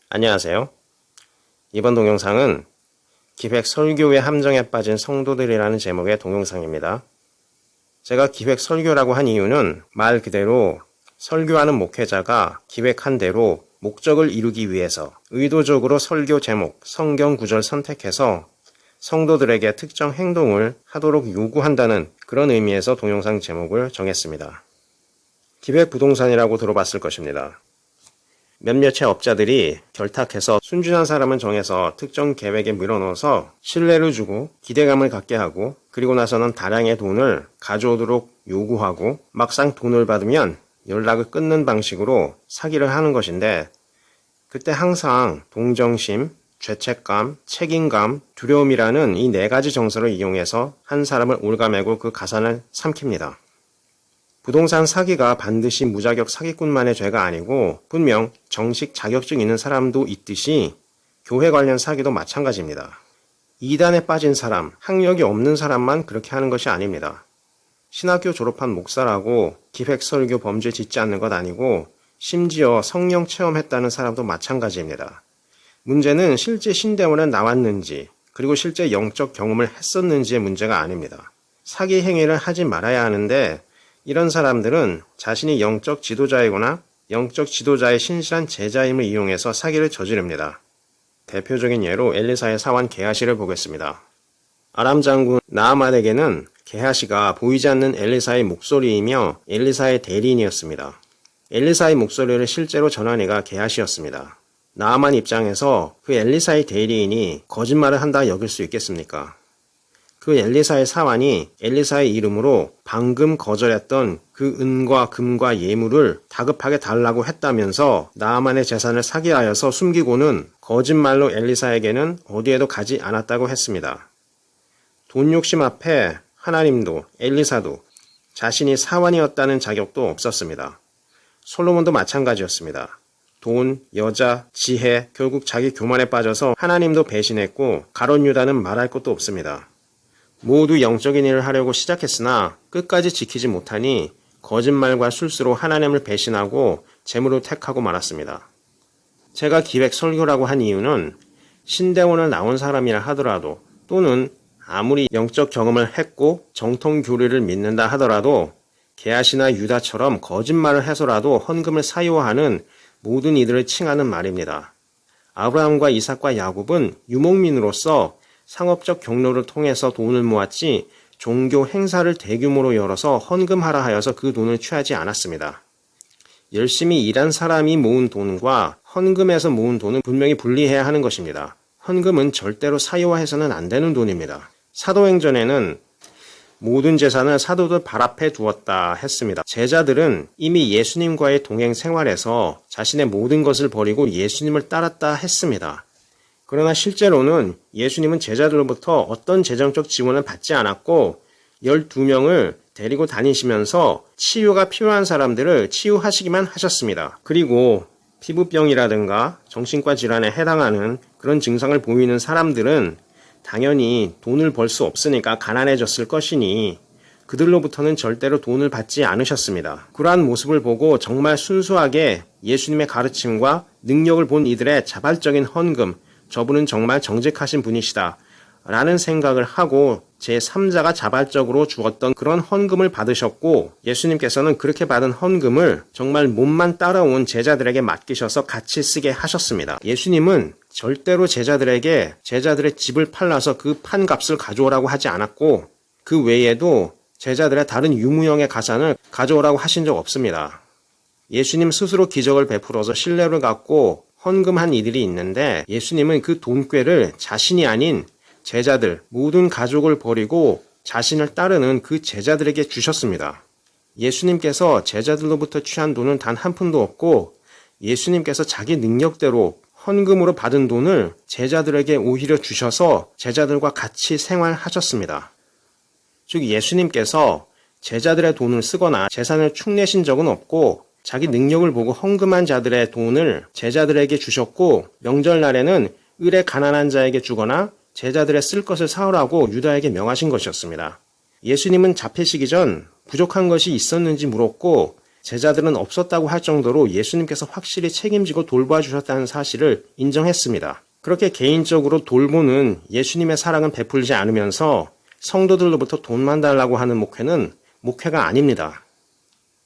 안녕하세요. 이번 동영상은 기획 설교의 함정에 빠진 성도들이라는 제목의 동영상입니다. 제가 기획 설교라고 한 이유는 말 그대로 설교하는 목회자가 기획한 대로 목적을 이루기 위해서 의도적으로 설교 제목, 성경 구절 선택해서 성도들에게 특정 행동을 하도록 요구한다는 그런 의미에서 동영상 제목을 정했습니다. 기획 부동산이라고 들어봤을 것입니다. 몇몇의 업자들이 결탁해서 순진한 사람은 정해서 특정 계획에 밀어넣어서 신뢰를 주고 기대감을 갖게 하고 그리고 나서는 다량의 돈을 가져오도록 요구하고 막상 돈을 받으면 연락을 끊는 방식으로 사기를 하는 것인데, 그때 항상 동정심, 죄책감, 책임감, 두려움이라는 이 네 가지 정서를 이용해서 한 사람을 올가매고 그 가산을 삼킵니다. 부동산 사기가 반드시 무자격 사기꾼만의 죄가 아니고 분명 정식 자격증 있는 사람도 있듯이 교회 관련 사기도 마찬가지입니다. 이단에 빠진 사람, 학력이 없는 사람만 그렇게 하는 것이 아닙니다. 신학교 졸업한 목사라고 기획설교 범죄 짓지 않는 것 아니고 심지어 성령 체험했다는 사람도 마찬가지입니다. 문제는 실제 신대원에 나왔는지 그리고 실제 영적 경험을 했었는지의 문제가 아닙니다. 사기 행위를 하지 말아야 하는데 이런 사람들은 자신이 영적 지도자이거나 영적 지도자의 신실한 제자임을 이용해서 사기를 저지릅니다. 대표적인 예로 엘리사의 사환 게하시를 보겠습니다. 아람 장군 나아만에게는 게하시가 보이지 않는 엘리사의 목소리이며 엘리사의 대리인이었습니다. 엘리사의 목소리를 실제로 전한 이가 게하시였습니다. 나아만 입장에서 그 엘리사의 대리인이 거짓말을 한다 여길 수 있겠습니까? 그 엘리사의 사환이 엘리사의 이름으로 방금 거절했던 그 은과 금과 예물을 다급하게 달라고 했다면서 나아만의 재산을 사기하여서 숨기고는 거짓말로 엘리사에게는 어디에도 가지 않았다고 했습니다. 돈 욕심 앞에 하나님도 엘리사도 자신이 사환이었다는 자격도 없었습니다. 솔로몬도 마찬가지였습니다. 돈, 여자, 지혜, 결국 자기 교만에 빠져서 하나님도 배신했고 가룟 유다는 말할 것도 없습니다. 모두 영적인 일을 하려고 시작했으나 끝까지 지키지 못하니 거짓말과 술수로 하나님을 배신하고 재물을 택하고 말았습니다. 제가 기획 설교라고 한 이유는 신대원을 나온 사람이라 하더라도 또는 아무리 영적 경험을 했고 정통 교리를 믿는다 하더라도 게하시나 유다처럼 거짓말을 해서라도 헌금을 사유하는 모든 이들을 칭하는 말입니다. 아브라함과 이삭과 야곱은 유목민으로서 상업적 경로를 통해서 돈을 모았지 종교 행사를 대규모로 열어서 헌금하라 하여서 그 돈을 취하지 않았습니다. 열심히 일한 사람이 모은 돈과 헌금에서 모은 돈은 분명히 분리해야 하는 것입니다. 헌금은 절대로 사유화해서는 안 되는 돈입니다. 사도행전에는 모든 재산을 사도들 발 앞에 두었다 했습니다. 제자들은 이미 예수님과의 동행 생활에서 자신의 모든 것을 버리고 예수님을 따랐다 했습니다. 그러나 실제로는 예수님은 제자들로부터 어떤 재정적 지원을 받지 않았고 12명을 데리고 다니시면서 치유가 필요한 사람들을 치유하시기만 하셨습니다. 그리고 피부병이라든가 정신과 질환에 해당하는 그런 증상을 보이는 사람들은 당연히 돈을 벌 수 없으니까 가난해졌을 것이니 그들로부터는 절대로 돈을 받지 않으셨습니다. 그러한 모습을 보고 정말 순수하게 예수님의 가르침과 능력을 본 이들의 자발적인 헌금, 저분은 정말 정직하신 분이시다 라는 생각을 하고 제3자가 자발적으로 주었던 그런 헌금을 받으셨고, 예수님께서는 그렇게 받은 헌금을 정말 몸만 따라온 제자들에게 맡기셔서 같이 쓰게 하셨습니다. 예수님은 절대로 제자들에게 제자들의 집을 팔라서 그 판값을 가져오라고 하지 않았고 그 외에도 제자들의 다른 유무형의 가산을 가져오라고 하신 적 없습니다. 예수님 스스로 기적을 베풀어서 신뢰를 갖고 헌금한 이들이 있는데 예수님은 그 돈꾀를 자신이 아닌 제자들, 모든 가족을 버리고 자신을 따르는 그 제자들에게 주셨습니다. 예수님께서 제자들로부터 취한 돈은 단 한 푼도 없고 예수님께서 자기 능력대로 헌금으로 받은 돈을 제자들에게 오히려 주셔서 제자들과 같이 생활하셨습니다. 즉 예수님께서 제자들의 돈을 쓰거나 재산을 축내신 적은 없고 자기 능력을 보고 헌금한 자들의 돈을 제자들에게 주셨고 명절날에는 을에 가난한 자에게 주거나 제자들의 쓸 것을 사오라고 유다에게 명하신 것이었습니다. 예수님은 잡히시기 전 부족한 것이 있었는지 물었고 제자들은 없었다고 할 정도로 예수님께서 확실히 책임지고 돌봐주셨다는 사실을 인정했습니다. 그렇게 개인적으로 돌보는 예수님의 사랑은 베풀지 않으면서 성도들로부터 돈만 달라고 하는 목회는 목회가 아닙니다.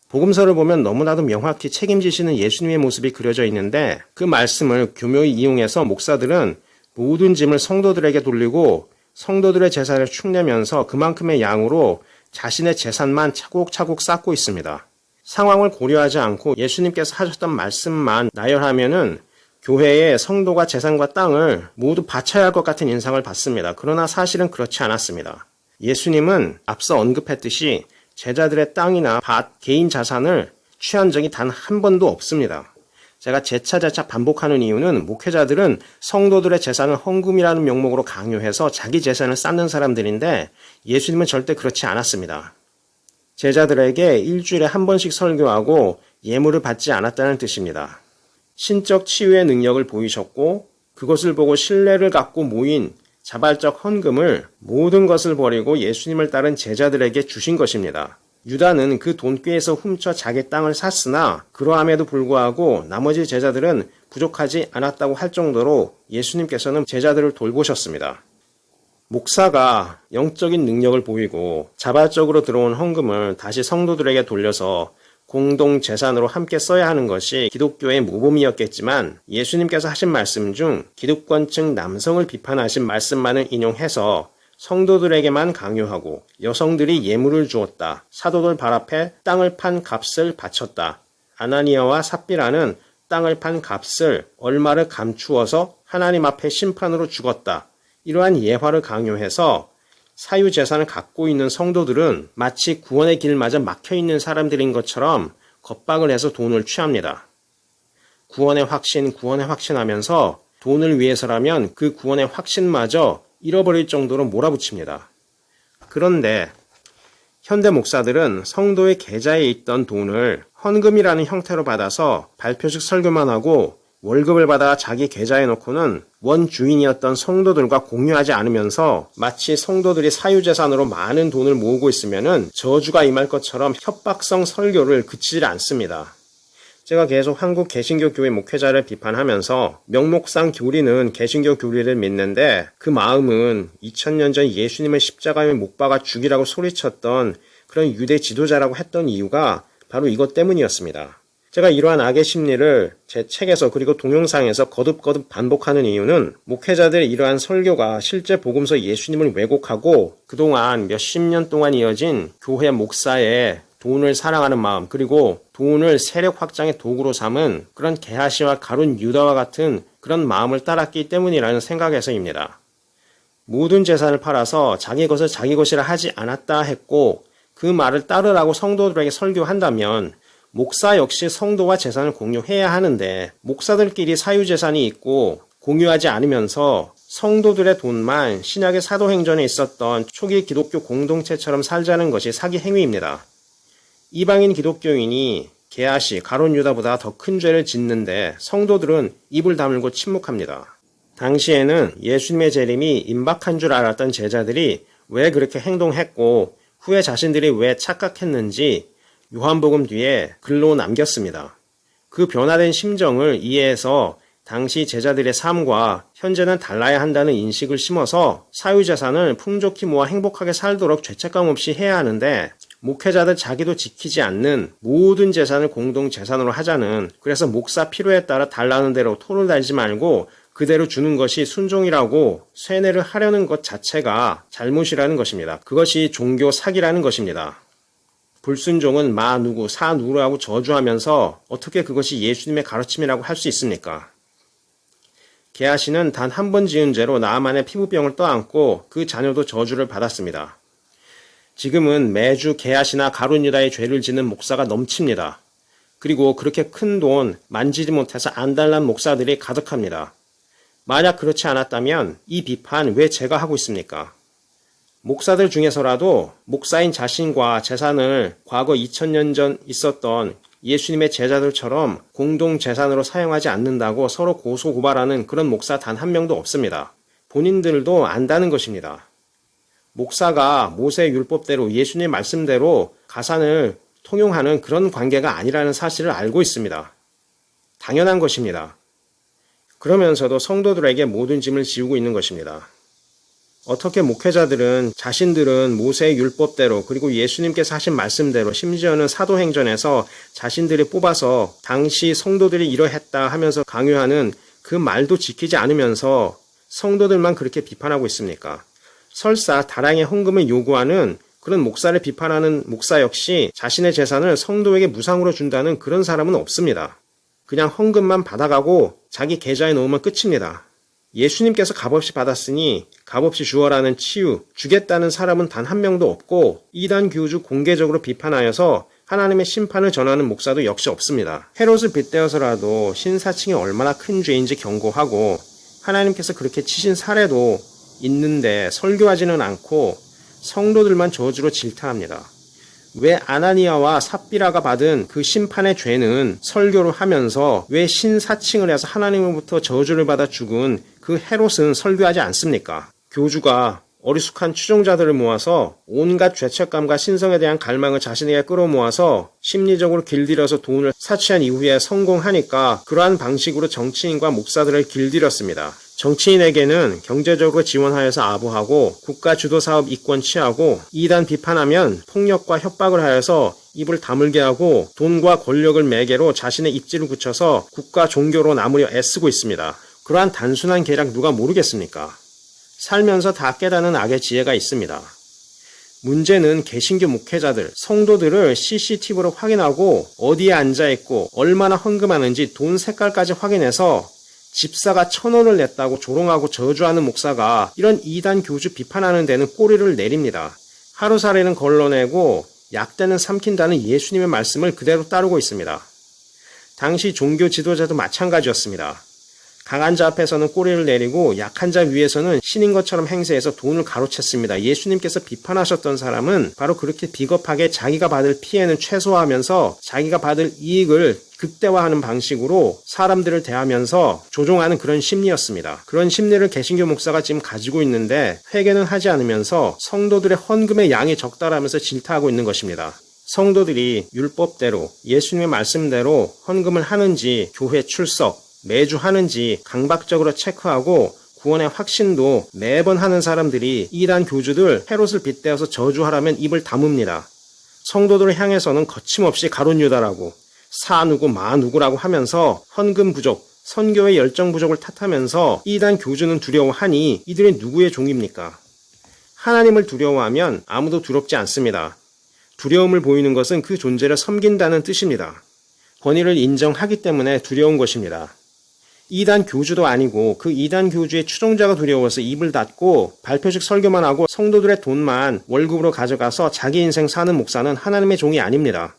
복음서를 보면 너무나도 명확히 책임지시는 예수님의 모습이 그려져 있는데 그 말씀을 교묘히 이용해서 목사들은 모든 짐을 성도들에게 돌리고 성도들의 재산을 축내면서 그만큼의 양으로 자신의 재산만 차곡차곡 쌓고 있습니다. 상황을 고려하지 않고 예수님께서 하셨던 말씀만 나열하면은 교회의 성도가 재산과 땅을 모두 바쳐야 할 것 같은 인상을 받습니다. 그러나 사실은 그렇지 않았습니다. 예수님은 앞서 언급했듯이 제자들의 땅이나 밭, 개인 자산을 취한 적이 단 한 번도 없습니다. 제가 재차 반복하는 이유는 목회자들은 성도들의 재산을 헌금이라는 명목으로 강요해서 자기 재산을 쌓는 사람들인데 예수님은 절대 그렇지 않았습니다. 제자들에게 일주일에 한 번씩 설교하고 예물을 받지 않았다는 뜻입니다. 신적 치유의 능력을 보이셨고 그것을 보고 신뢰를 갖고 모인 자발적 헌금을 모든 것을 버리고 예수님을 따른 제자들에게 주신 것입니다. 유다는 그 돈꾀에서 훔쳐 자기 땅을 샀으나 그러함에도 불구하고 나머지 제자들은 부족하지 않았다고 할 정도로 예수님께서는 제자들을 돌보셨습니다. 목사가 영적인 능력을 보이고 자발적으로 들어온 헌금을 다시 성도들에게 돌려서 공동 재산으로 함께 써야 하는 것이 기독교의 모범이었겠지만 예수님께서 하신 말씀 중 기득권층 남성을 비판하신 말씀만을 인용해서 성도들에게만 강요하고 여성들이 예물을 주었다. 사도들 발 앞에 땅을 판 값을 바쳤다. 아나니아와 삽비라는 땅을 판 값을 얼마를 감추어서 하나님 앞에 심판으로 죽었다. 이러한 예화를 강요해서 사유재산을 갖고 있는 성도들은 마치 구원의 길마저 막혀있는 사람들인 것처럼 겁박을 해서 돈을 취합니다. 구원의 확신하면서 돈을 위해서라면 그 구원의 확신마저 잃어버릴 정도로 몰아붙입니다. 그런데 현대 목사들은 성도의 계좌에 있던 돈을 헌금이라는 형태로 받아서 발표식 설교만 하고 월급을 받아 자기 계좌에 넣고는 원주인이었던 성도들과 공유하지 않으면서 마치 성도들이 사유재산으로 많은 돈을 모으고 있으면은 저주가 임할 것처럼 협박성 설교를 그치질 않습니다. 제가 계속 한국 개신교 교회 목회자를 비판하면서 명목상 교리는 개신교 교리를 믿는데 그 마음은 2000년 전 예수님을 십자가에 못 박아 죽이라고 소리쳤던 그런 유대 지도자라고 했던 이유가 바로 이것 때문이었습니다. 제가 이러한 악의 심리를 제 책에서 그리고 동영상에서 거듭거듭 반복하는 이유는 목회자들의 이러한 설교가 실제 복음서 예수님을 왜곡하고 그동안 몇십 년 동안 이어진 교회 목사의 돈을 사랑하는 마음 그리고 돈을 세력 확장의 도구로 삼은 그런 게하시와 가룟 유다와 같은 그런 마음을 따랐기 때문이라는 생각에서입니다. 모든 재산을 팔아서 자기 것을 자기 것이라 하지 않았다 했고 그 말을 따르라고 성도들에게 설교한다면 목사 역시 성도와 재산을 공유해야 하는데 목사들끼리 사유재산이 있고 공유하지 않으면서 성도들의 돈만 신약의 사도행전에 있었던 초기 기독교 공동체처럼 살자는 것이 사기 행위입니다. 이방인 기독교인이 게하시, 가룟 유다보다 더 큰 죄를 짓는데 성도들은 입을 다물고 침묵합니다. 당시에는 예수님의 재림이 임박한 줄 알았던 제자들이 왜 그렇게 행동했고 후에 자신들이 왜 착각했는지 요한복음 뒤에 글로 남겼습니다. 그 변화된 심정을 이해해서 당시 제자들의 삶과 현재는 달라야 한다는 인식을 심어서 사유재산을 풍족히 모아 행복하게 살도록 죄책감 없이 해야 하는데 목회자들 자기도 지키지 않는 모든 재산을 공동재산으로 하자는 그래서 목사 필요에 따라 달라는 대로 토를 달지 말고 그대로 주는 것이 순종이라고 쇠뇌를 하려는 것 자체가 잘못이라는 것입니다. 그것이 종교 사기라는 것입니다. 불순종은 마 누구, 사 누구라고 저주하면서 어떻게 그것이 예수님의 가르침이라고 할 수 있습니까? 게하시는 단 한 번 지은 죄로 나아만의 피부병을 떠안고 그 자녀도 저주를 받았습니다. 지금은 매주 게하시나 가룟 유다의 죄를 짓는 목사가 넘칩니다. 그리고 그렇게 큰 돈 만지지 못해서 안달난 목사들이 가득합니다. 만약 그렇지 않았다면 이 비판 왜 제가 하고 있습니까? 목사들 중에서라도 목사인 자신과 재산을 과거 2000년 전 있었던 예수님의 제자들처럼 공동재산으로 사용하지 않는다고 서로 고소고발하는 그런 목사 단 한 명도 없습니다. 본인들도 안다는 것입니다. 목사가 모세 율법대로 예수님 말씀대로 가산을 통용하는 그런 관계가 아니라는 사실을 알고 있습니다. 당연한 것입니다. 그러면서도 성도들에게 모든 짐을 지우고 있는 것입니다. 어떻게 목회자들은 자신들은 모세의 율법대로 그리고 예수님께서 하신 말씀대로 심지어는 사도행전에서 자신들이 뽑아서 당시 성도들이 이러했다 하면서 강요하는 그 말도 지키지 않으면서 성도들만 그렇게 비판하고 있습니까? 설사 다량의 헌금을 요구하는 그런 목사를 비판하는 목사 역시 자신의 재산을 성도에게 무상으로 준다는 그런 사람은 없습니다. 그냥 헌금만 받아가고 자기 계좌에 넣으면 끝입니다. 예수님께서 값없이 받았으니 값없이 주어라는 치유, 주겠다는 사람은 단 한 명도 없고 이단 교주 공개적으로 비판하여서 하나님의 심판을 전하는 목사도 역시 없습니다. 헤롯을 빗대어서라도 신사칭이 얼마나 큰 죄인지 경고하고 하나님께서 그렇게 치신 사례도 있는데 설교하지는 않고 성도들만 저주로 질타합니다. 왜 아나니아와 삽비라가 받은 그 심판의 죄는 설교를 하면서 왜 신사칭을 해서 하나님으로부터 저주를 받아 죽은 그 헤롯은 설교하지 않습니까? 교주가 어리숙한 추종자들을 모아서 온갖 죄책감과 신성에 대한 갈망을 자신에게 끌어모아서 심리적으로 길들여서 돈을 사취한 이후에 성공하니까 그러한 방식으로 정치인과 목사들을 길들였습니다. 정치인에게는 경제적으로 지원하여서 아부하고 국가 주도 사업 이권 취하고 이단 비판하면 폭력과 협박을 하여서 입을 다물게 하고 돈과 권력을 매개로 자신의 입지를 굳혀서 국가 종교로 남으려 애쓰고 있습니다. 그러한 단순한 계략 누가 모르겠습니까? 살면서 다 깨닫는 악의 지혜가 있습니다. 문제는 개신교 목회자들, 성도들을 CCTV로 확인하고 어디에 앉아있고 얼마나 헌금하는지 돈 색깔까지 확인해서 집사가 1,000원을 냈다고 조롱하고 저주하는 목사가 이런 이단 교주 비판하는 데는 꼬리를 내립니다. 하루살이는 걸러내고 약대는 삼킨다는 예수님의 말씀을 그대로 따르고 있습니다. 당시 종교 지도자도 마찬가지였습니다. 강한 자 앞에서는 꼬리를 내리고 약한 자 위에서는 신인 것처럼 행세해서 돈을 가로챘습니다. 예수님께서 비판하셨던 사람은 바로 그렇게 비겁하게 자기가 받을 피해는 최소화하면서 자기가 받을 이익을 극대화하는 방식으로 사람들을 대하면서 조종하는 그런 심리였습니다. 그런 심리를 개신교 목사가 지금 가지고 있는데 회개는 하지 않으면서 성도들의 헌금의 양이 적다라면서 질타하고 있는 것입니다. 성도들이 율법대로 예수님의 말씀대로 헌금을 하는지 교회 출석 매주 하는지 강박적으로 체크하고 구원의 확신도 매번 하는 사람들이 이단 교주들 헤롯을 빗대어서 저주하라면 입을 다뭅니다. 성도들을 향해서는 거침없이 가룟 유다라고 사 누구 마 누구라고 하면서 헌금 부족, 선교의 열정 부족을 탓하면서 이단 교주는 두려워하니 이들이 누구의 종입니까? 하나님을 두려워하면 아무도 두렵지 않습니다. 두려움을 보이는 것은 그 존재를 섬긴다는 뜻입니다. 권위를 인정하기 때문에 두려운 것입니다. 이단 교주도 아니고 그 이단 교주의 추종자가 두려워서 입을 닫고 발표식 설교만 하고 성도들의 돈만 월급으로 가져가서 자기 인생 사는 목사는 하나님의 종이 아닙니다.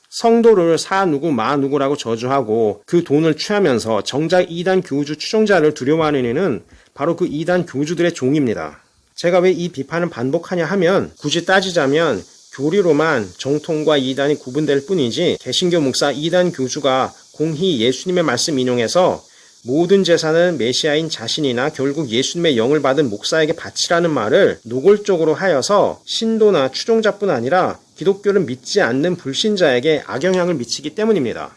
성도를 사 누구 마 누구라고 저주하고 그 돈을 취하면서 정작 이단 교주 추종자를 두려워하는 이는 바로 그 이단 교주들의 종입니다. 제가 왜 이 비판을 반복하냐 하면 굳이 따지자면 교리로만 정통과 이단이 구분될 뿐이지 개신교 목사 이단 교주가 공히 예수님의 말씀 인용해서 모든 재산은 메시아인 자신이나 결국 예수님의 영을 받은 목사에게 바치라는 말을 노골적으로 하여서 신도나 추종자뿐 아니라 기독교를 믿지 않는 불신자에게 악영향을 미치기 때문입니다.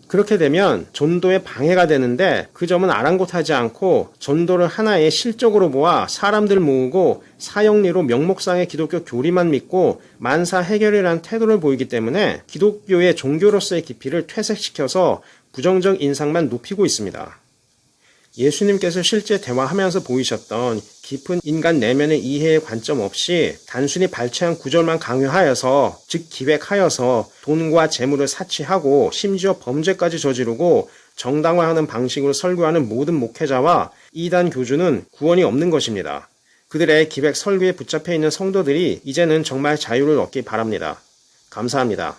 그렇게 되면 전도에 방해가 되는데 그 점은 아랑곳하지 않고 전도를 하나의 실적으로 보아 사람들 모으고 사형리로 명목상의 기독교 교리만 믿고 만사 해결이라는 태도를 보이기 때문에 기독교의 종교로서의 깊이를 퇴색시켜서 부정적 인상만 높이고 있습니다. 예수님께서 실제 대화하면서 보이셨던 깊은 인간 내면의 이해의 관점 없이 단순히 발췌한 구절만 강요하여서 즉 기획하여서 돈과 재물을 사치하고 심지어 범죄까지 저지르고 정당화하는 방식으로 설교하는 모든 목회자와 이단 교주는 구원이 없는 것입니다. 그들의 기획 설교에 붙잡혀 있는 성도들이 이제는 정말 자유를 얻기 바랍니다. 감사합니다.